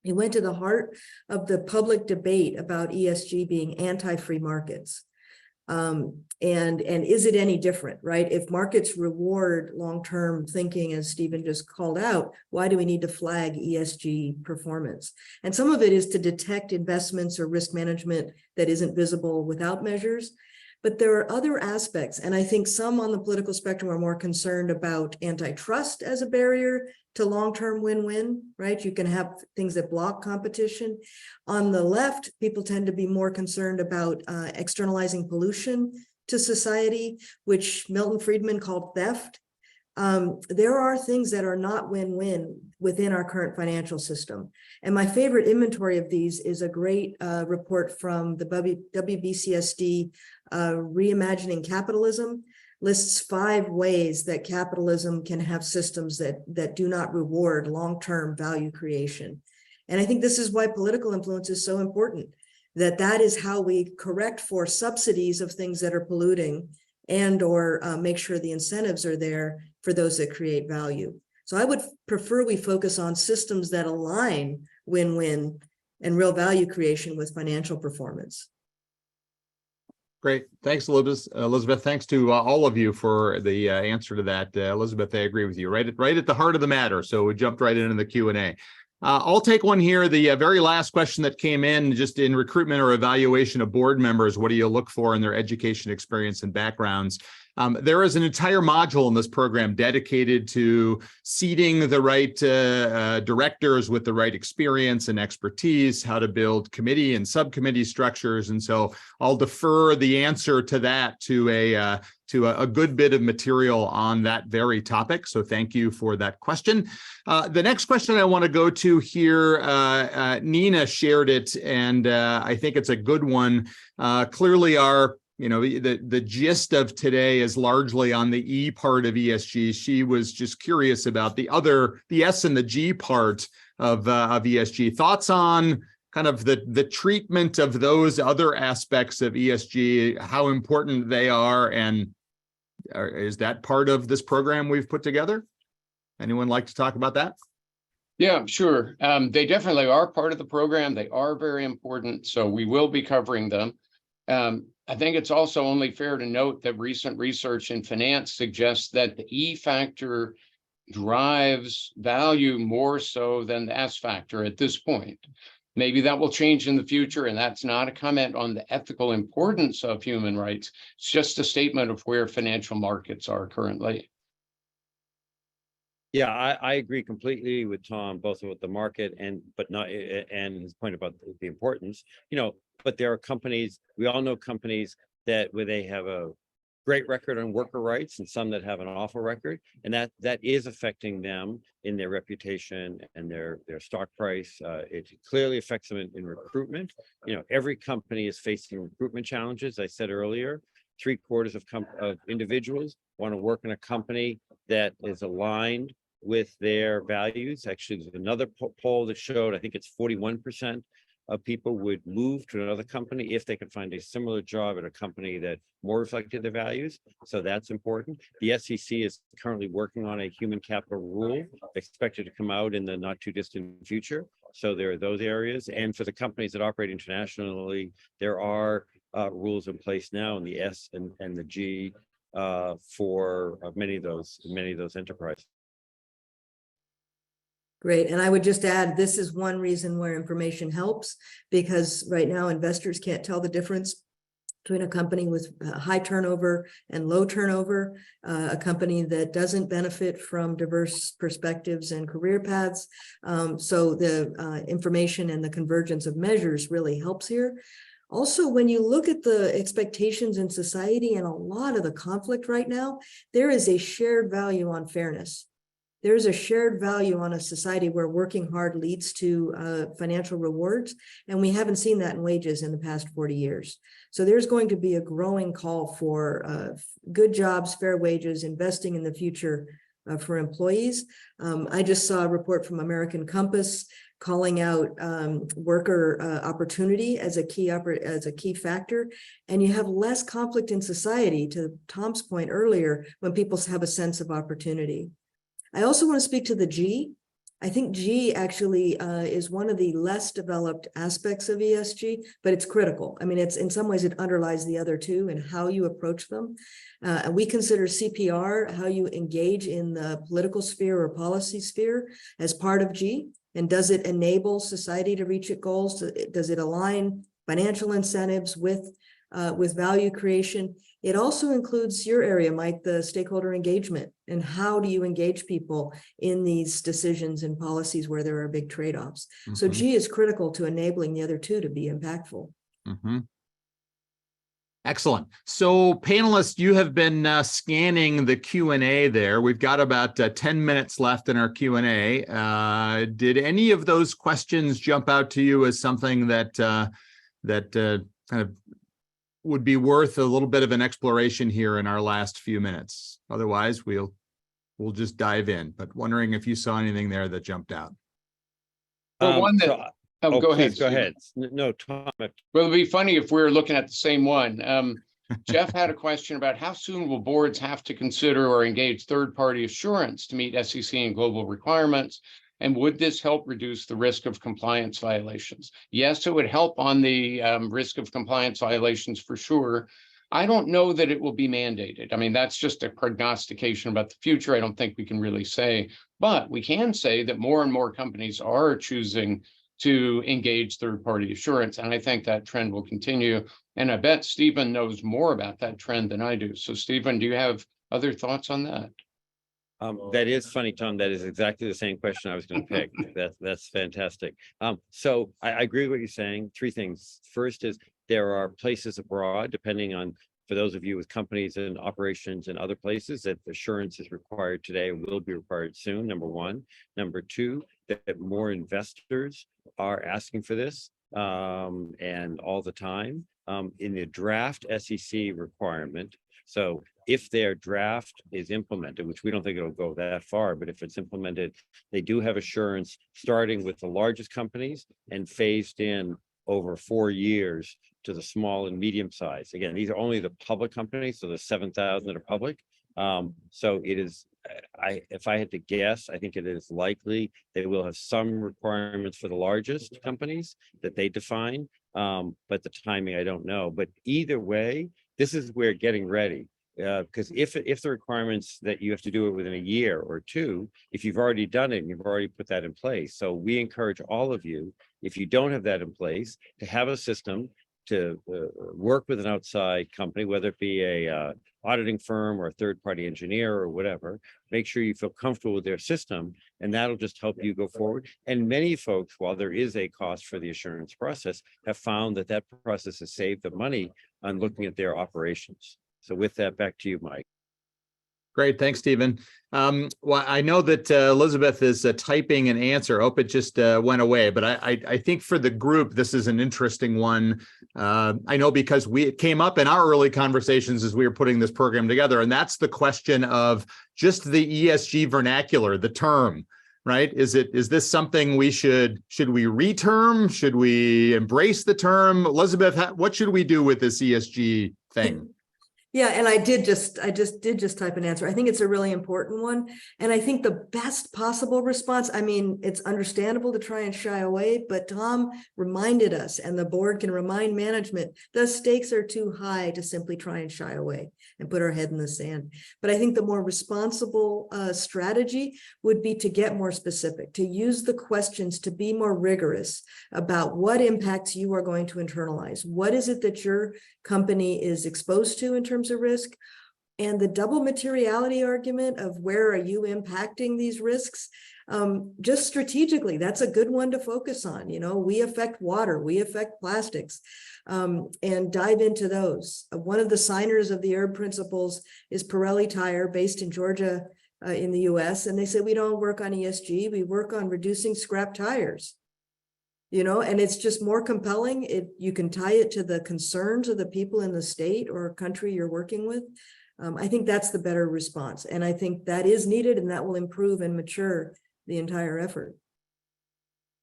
You went to the heart of the public debate about ESG being anti-free markets. And is it any different, right? If markets reward long-term thinking, as Stephen just called out, why do we need to flag ESG performance? And some of it is to detect investments or risk management that isn't visible without measures. But there are other aspects, and I think some on the political spectrum are more concerned about antitrust as a barrier to long-term win-win, right? You can have things that block competition. On the left, people tend to be more concerned about externalizing pollution to society, which Milton Friedman called theft. There are things that are not win-win within our current financial system. And my favorite inventory of these is a great report from the WBCSD, Reimagining Capitalism, lists 5 ways that capitalism can have systems that do not reward long-term value creation. And I think this is why political influence is so important, that is how we correct for subsidies of things that are polluting and or make sure the incentives are there for those that create value. So I would prefer we focus on systems that align win-win and real value creation with financial performance. Great. Thanks, Elizabeth. Thanks to all of you for the answer to that. Elizabeth, I agree with you. Right at the heart of the matter. So we jumped right into the Q&A. I'll take one here. The very last question that came in, just in recruitment or evaluation of board members, what do you look for in their education, experience, and backgrounds? There is an entire module in this program dedicated to seeding the right directors with the right experience and expertise, how to build committee and subcommittee structures. And so I'll defer the answer to that to a good bit of material on that very topic. So thank you for that question. The next question I want to go to here, Nina shared it, and I think it's a good one. Clearly the gist of today is largely on the E part of ESG. She was just curious about the S and the G part of ESG. Thoughts on kind of the treatment of those other aspects of ESG, how important they are, and is that part of this program we've put together? Anyone like to talk about that? Yeah, sure. They definitely are part of the program. They are very important, so we will be covering them. I think it's also only fair to note that recent research in finance suggests that the E factor drives value more so than the S factor at this point. Maybe that will change in the future, and that's not a comment on the ethical importance of human rights. It's just a statement of where financial markets are currently. Yeah, I agree completely with Tom, both about the market and his point about the importance. But there are companies, we all know companies where they have a great record on worker rights and some that have an awful record, and that is affecting them in their reputation and their stock price. It clearly affects them in recruitment. Every company is facing recruitment challenges. I said earlier, 3/4 of individuals want to work in a company that is aligned with their values. Actually, there's another poll that showed, I think it's 41% of people would move to another company if they could find a similar job at a company that more reflected their values. So that's important. The SEC is currently working on a human capital rule, expected to come out in the not too distant future. So there are those areas. And for the companies that operate internationally, there are rules in place now in the S and the G for many of those enterprises. Great. And I would just add, this is one reason where information helps, because right now investors can't tell the difference between a company with high turnover and low turnover, a company that doesn't benefit from diverse perspectives and career paths. So the information and the convergence of measures really helps here. Also, when you look at the expectations in society and a lot of the conflict right now, there is a shared value on fairness. There's a shared value on a society where working hard leads to financial rewards, and we haven't seen that in wages in the past 40 years. So there's going to be a growing call for good jobs, fair wages, investing in the future for employees. I just saw a report from American Compass calling out worker opportunity as a key factor, and you have less conflict in society, to Tom's point earlier, when people have a sense of opportunity. I also want to speak to the G. I think G actually is one of the less developed aspects of ESG, but it's critical. I mean, it's in some ways it underlies the other two and how you approach them. And we consider CPR, how you engage in the political sphere or policy sphere, as part of G. And does it enable society to reach its goals? Does it align financial incentives with value creation? It also includes your area, Mike, the stakeholder engagement, and how do you engage people in these decisions and policies where there are big trade-offs. So G is critical to enabling the other two to be impactful. Excellent. So panelists, you have been scanning the Q&A there. We've got about 10 minutes left in our Q&A. Did any of those questions jump out to you as something that kind of would be worth a little bit of an exploration here in our last few minutes? Otherwise, we'll just dive in, but wondering if you saw anything there that jumped out. Well, one that, go ahead. Go ahead. No, Tom. Well, it'd be funny if we were looking at the same one. Jeff had a question about how soon will boards have to consider or engage third-party assurance to meet SEC and global requirements? And would this help reduce the risk of compliance violations? Yes, it would help on the risk of compliance violations for sure. I don't know that it will be mandated. I mean, that's just a prognostication about the future. I don't think we can really say, but we can say that more and more companies are choosing to engage third-party assurance. And I think that trend will continue. And I bet Stephen knows more about that trend than I do. So Stephen, do you have other thoughts on that? That is funny, Tom. That is exactly the same question I was going to pick. That's fantastic. So I agree with what you're saying. Three things. First is there are places abroad, depending on, for those of you with companies and operations in other places, that assurance is required today and will be required soon, number one. Number two, that more investors are asking for this and all the time. In the draft SEC requirement, so if their draft is implemented, which we don't think it'll go that far, but if it's implemented, they do have assurance starting with the largest companies and phased in over 4 years to the small and medium size. Again, these are only the public companies, so the 7,000 that are public. So it is, if I had to guess, I think it is likely they will have some requirements for the largest companies that they define, but the timing, I don't know. But either way, this is where getting ready, because if the requirements that you have to do it within a year or two, if you've already done it and you've already put that in place. So we encourage all of you, if you don't have that in place, to have a system to work with an outside company, whether it be a auditing firm or a third-party engineer or whatever. Make sure you feel comfortable with their system, and that'll just help you go forward. And many folks, while there is a cost for the assurance process, have found that that process has saved them money on looking at their operations. So with that, back to you, Mike. Great. Thanks, Stephen. Well, I know that Elizabeth is typing an answer. I hope it just went away, but I think for the group, this is an interesting one. I know because it came up in our early conversations as we were putting this program together, and that's the question of just the ESG vernacular, the term, right? Is this something should we reterm? Should we embrace the term? Elizabeth, what should we do with this ESG thing? Yeah, and I did just type an answer. I think it's a really important one. And I think the best possible response, I mean, it's understandable to try and shy away, but Tom reminded us, and the board can remind management, the stakes are too high to simply try and shy away and put our head in the sand. But I think the more responsible strategy would be to get more specific, to use the questions to be more rigorous about what impacts you are going to internalize. What is it that your company is exposed to in terms of risk? And the double materiality argument of where are you impacting these risks? Just strategically, that's a good one to focus on. You know, we affect water, we affect plastics, and dive into those. One of the signers of the Erb principles is Pirelli Tire, based in Georgia in the US. And they said, we don't work on ESG, we work on reducing scrap tires. You know, and it's just more compelling. You can tie it to the concerns of the people in the state or country you're working with. I think that's the better response. And I think that is needed, and that will improve and mature the entire effort.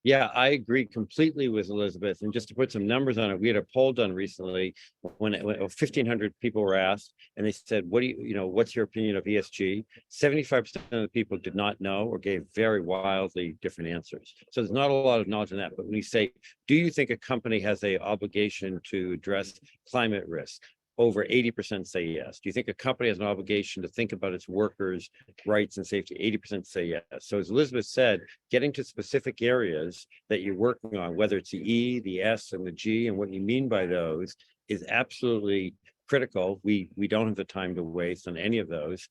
Yeah, I agree completely with Elizabeth. And just to put some numbers on it, we had a poll done recently when 1,500 people were asked, and they said, "What do what's your opinion of ESG?" 75% of the people did not know or gave very wildly different answers. So there's not a lot of knowledge in that. But when you say, "Do you think a company has an obligation to address climate risk?" Over 80% say yes. Do you think a company has an obligation to think about its workers' rights and safety? 80% say yes. So as Elizabeth said, getting to specific areas that you're working on, whether it's the E, the S, and the G, and what you mean by those is absolutely critical. We don't have the time to waste on any of those.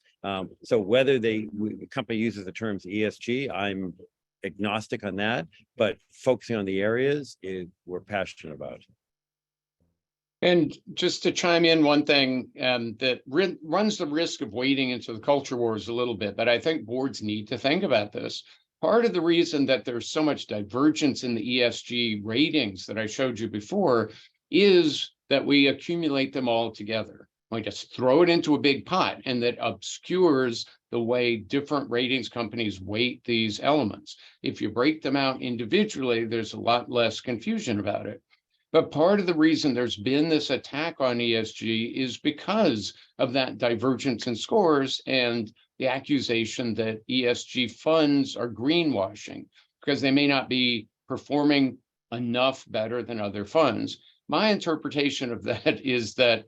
So whether the company uses the terms ESG, I'm agnostic on that, but focusing on the areas we're passionate about. And just to chime in one thing that runs the risk of wading into the culture wars a little bit, but I think boards need to think about this. Part of the reason that there's so much divergence in the ESG ratings that I showed you before is that we accumulate them all together. We just throw it into a big pot, and that obscures the way different ratings companies weight these elements. If you break them out individually, there's a lot less confusion about it. But part of the reason there's been this attack on ESG is because of that divergence in scores and the accusation that ESG funds are greenwashing because they may not be performing enough better than other funds. My interpretation of that is that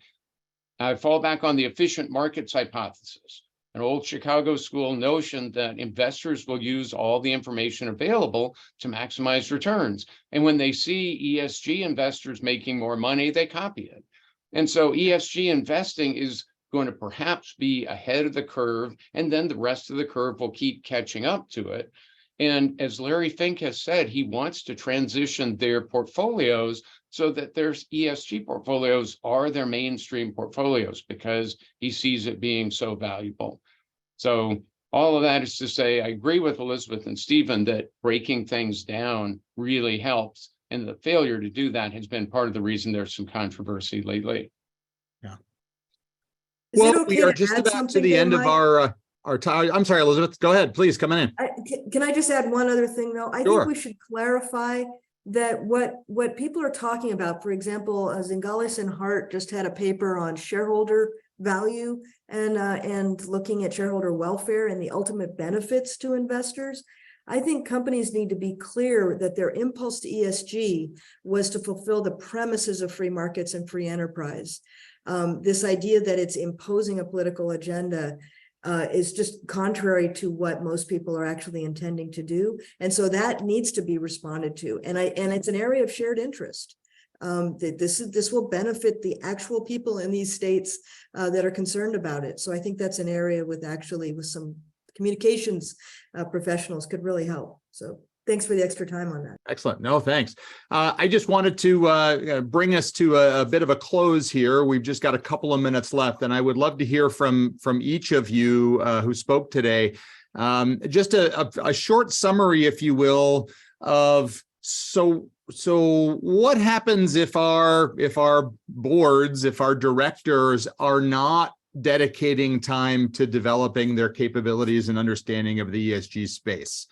I fall back on the efficient markets hypothesis, an old Chicago school notion that investors will use all the information available to maximize returns. And when they see ESG investors making more money, they copy it. And so ESG investing is going to perhaps be ahead of the curve, and then the rest of the curve will keep catching up to it. And as Larry Fink has said, he wants to transition their portfolios so that their ESG portfolios are their mainstream portfolios because he sees it being so valuable. So all of that is to say, I agree with Elizabeth and Stephen that breaking things down really helps. And the failure to do that has been part of the reason there's some controversy lately. Yeah. Is it Well, okay we are to just add about to something the there, end of Mike? our time. I'm sorry, Elizabeth. Go ahead, please come in. Can I just add one other thing, though? I Sure. think we should clarify that what people are talking about, for example, Zingales and Hart just had a paper on shareholder value and looking at shareholder welfare and the ultimate benefits to investors. I think companies need to be clear that their impulse to ESG was to fulfill the premises of free markets and free enterprise. This idea that it's imposing a political agenda is just contrary to what most people are actually intending to do. And so that needs to be responded to. And it's an area of shared interest. This will benefit the actual people in these states that are concerned about it. So I think that's an area with some communications professionals could really help. So thanks for the extra time on that. Excellent. No, thanks. I just wanted to bring us to a bit of a close here. We've just got a couple of minutes left, and I would love to hear from each of you who spoke today. Just a short summary, if you will, of so what happens if our boards, if our directors are not dedicating time to developing their capabilities and understanding of the ESG space?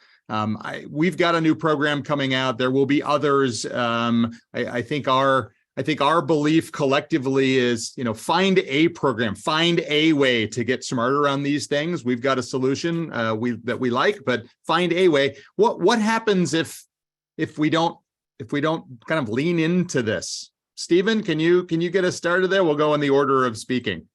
We've got a new program coming out. There will be others. I think our belief collectively is, find a program, find a way to get smarter on these things. We've got a solution that we like, but find a way. What happens if we don't kind of lean into this? Stephen, can you get us started there? We'll go in the order of speaking.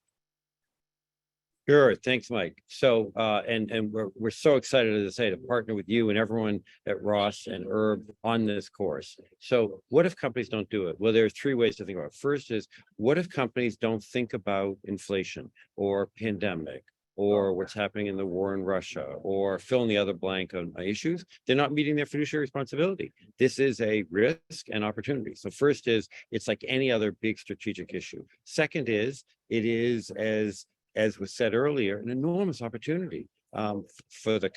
Sure. Thanks, Mike. So, and we're so excited, as I say, to partner with you and everyone at Ross and Erb on this course. So what if companies don't do it? Well, there are three ways to think about it. First is, what if companies don't think about inflation or pandemic or what's happening in the war in Russia or fill in the other blank on issues? They're not meeting their fiduciary responsibility. This is a risk and opportunity. So first is, it's like any other big strategic issue. Second is, it is, as was said earlier, an enormous opportunity for the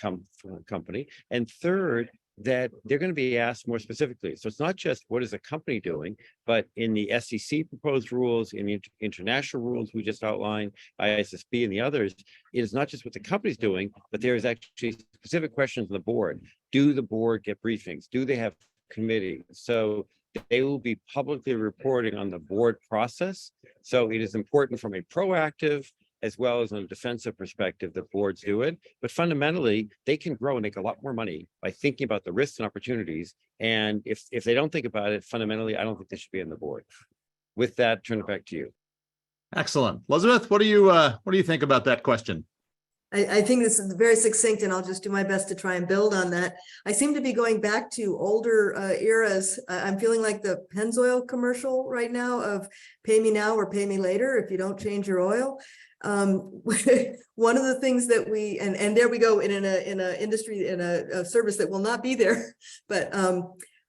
company. And third, that they're going to be asked more specifically. So it's not just what is the company doing, but in the SEC proposed rules, in the international rules we just outlined, ISSB and the others, it is not just what the company's doing, but there is actually specific questions on the board. Do the board get briefings? Do they have committee. So they will be publicly reporting on the board process. So it is important from a proactive as well as on a defensive perspective that boards do it. But fundamentally, they can grow and make a lot more money by thinking about the risks and opportunities. And if they don't think about it, fundamentally, I don't think they should be on the board. With that, turn it back to you. Excellent. Elizabeth, what do you think about that question? I think this is very succinct, and I'll just do my best to try and build on that. I seem to be going back to older eras. I'm feeling like the Pennzoil commercial right now of pay me now or pay me later if you don't change your oil. One of the things that we, and there we go in a industry, in a service that will not be there, but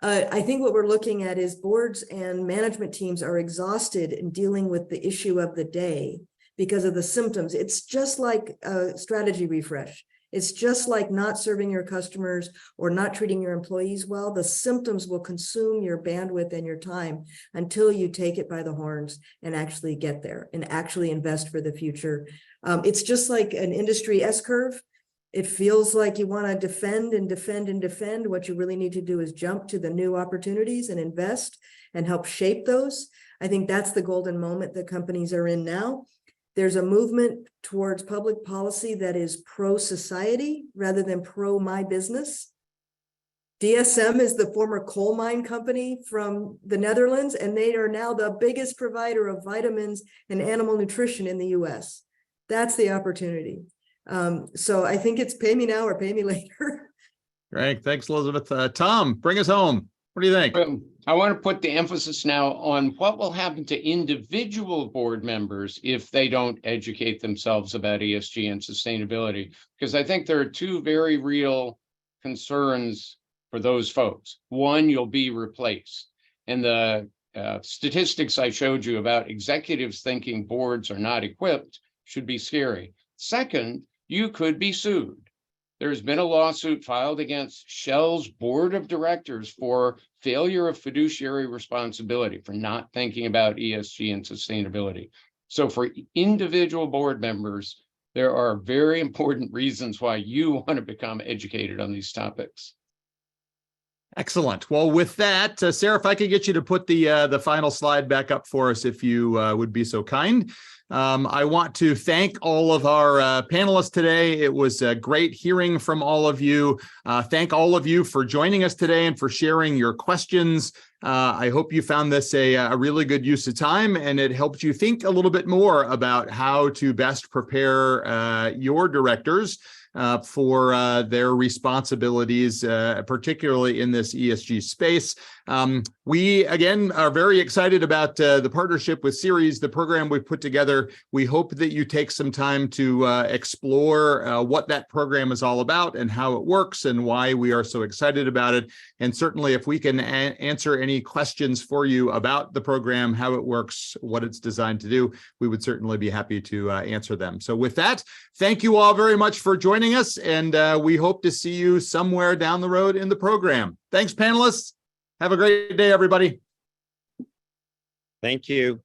I think what we're looking at is boards and management teams are exhausted in dealing with the issue of the day because of the symptoms. It's just like a strategy refresh. It's just like not serving your customers or not treating your employees well. The symptoms will consume your bandwidth and your time until you take it by the horns and actually get there and actually invest for the future. It's just like an industry S-curve. It feels like you want to defend and defend and defend. What you really need to do is jump to the new opportunities and invest and help shape those. I think that's the golden moment that companies are in now. There's a movement towards public policy that is pro-society rather than pro-my business. DSM is the former coal mine company from the Netherlands, and they are now the biggest provider of vitamins and animal nutrition in the US. That's the opportunity. So I think it's pay me now or pay me later. Great. Thanks, Elizabeth. Tom, bring us home. What do you think? I want to put the emphasis now on what will happen to individual board members if they don't educate themselves about ESG and sustainability, because I think there are two very real concerns for those folks. One, you'll be replaced. And the statistics I showed you about executives thinking boards are not equipped should be scary. Second, you could be sued. There's been a lawsuit filed against Shell's board of directors for failure of fiduciary responsibility for not thinking about ESG and sustainability. So for individual board members, there are very important reasons why you want to become educated on these topics. Excellent. Well, with that, Sarah, if I could get you to put the final slide back up for us, if you would be so kind. I want to thank all of our panelists today. It was great hearing from all of you. Thank all of you for joining us today and for sharing your questions. I hope you found this a really good use of time, and it helped you think a little bit more about how to best prepare your directors for their responsibilities, particularly in this ESG space. We, again, are very excited about the partnership with Ceres, the program we've put together. We hope that you take some time to explore what that program is all about and how it works and why we are so excited about it. And certainly, if we can answer any questions for you about the program, how it works, what it's designed to do, we would certainly be happy to answer them. So with that, thank you all very much for joining us, and we hope to see you somewhere down the road in the program. Thanks, panelists. Have a great day, everybody. Thank you.